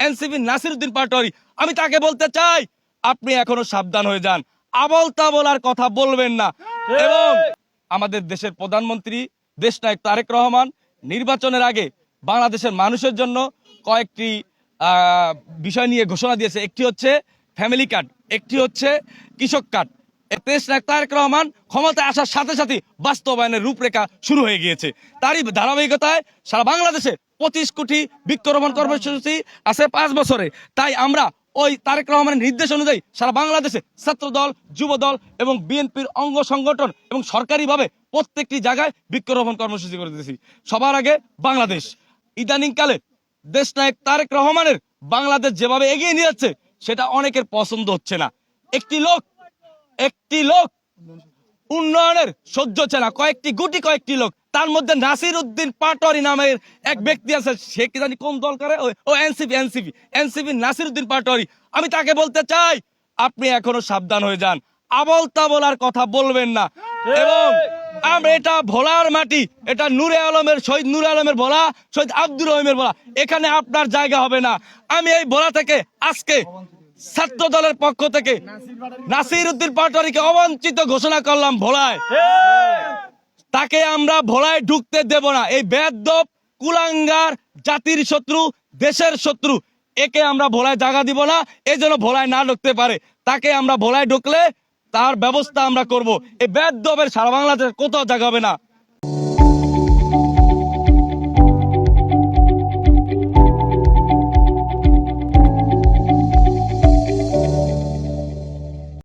NCP Nasiruddin Patwari. আমি তাকে বলতে চাই, আপনি এখনো সাবধান হয়ে যান, আবল তাবল আর কথা বলবেন না। এবং আমাদের দেশের প্রধানমন্ত্রী দেশনায়ক তারেক রহমান নির্বাচনের আগে বাংলাদেশের মানুষের জন্য কয়েকটি বিষয় নিয়ে ঘোষণা দিয়েছে। একটি হচ্ছে ফ্যামিলি কার্ড, একটি হচ্ছে কৃষক কার্ড। দেশনায়ক তারেক রহমান ক্ষমতায় আসার সাথে সাথে বাস্তবায়নের রূপরেখা শুরু হয়ে গিয়েছে। তারই ধারাবাহিকতায় সারা বাংলাদেশে 25 কোটি বৃক্ষরোপণ কর্মসূচি আছে 5 বছরে। তাই আমরা ওই তারেক রহমানের নির্দেশ অনুযায়ী সারা বাংলাদেশে ছাত্রদল, যুবদল এবং বিএনপির অঙ্গ সংগঠন এবং সরকারিভাবে প্রত্যেকটি জায়গায় বৃক্ষরোপণ কর্মসূচি করে দিয়েছি। সবার আগে বাংলাদেশ ইদানিংকালে দেশনায়ক তারেক রহমানের বাংলাদেশ যেভাবে এগিয়ে নিয়ে যাচ্ছে সেটা অনেকের পছন্দ হচ্ছে না। একটি লোক উন্নয়নের সহ্য হচ্ছে না, কয়েকটি লোক, তার মধ্যে নাসিরউদ্দিন পাটোয়ারি নামের এক ব্যক্তি আছে, সে কি জানি কোন দল করে, ও এনসিপি নাসিরউদ্দিন পাটোয়ারি। আমি তাকে বলতে চাই, আপনি এখনো সাবধান হয়ে যান, আবল তাবল আর কথা বলবেন না। এবং এটা ভোলার মাটি, এটা শহীদ নূরে আলমের ভোলা, শহীদ আব্দুর রহিমের ভোলা, এখানে আপনার জায়গা হবে না। আমি এই ভোলা থেকে আজকে ছাত্র দলের পক্ষ থেকে নাসিরউদ্দিন পাটোয়ারিকে অবাঞ্ছিত ঘোষণা করলাম ভোলায়। তাকে আমরা ভোলায় ঢুকতে দেব না। এই বেয়াদব কুলাঙ্গার, জাতির শত্রু, দেশের শত্রু, একে আমরা ভোলায় জায়গা দিব না। এই জন্য ভোলায় না ঢুকতে পারে। তাকে আমরা ভোলায় ঢুকলে তার ব্যবস্থা আমরা করব। এই বেয়াদবের সারা বাংলাদেশে কোথাও জায়গা হবে না।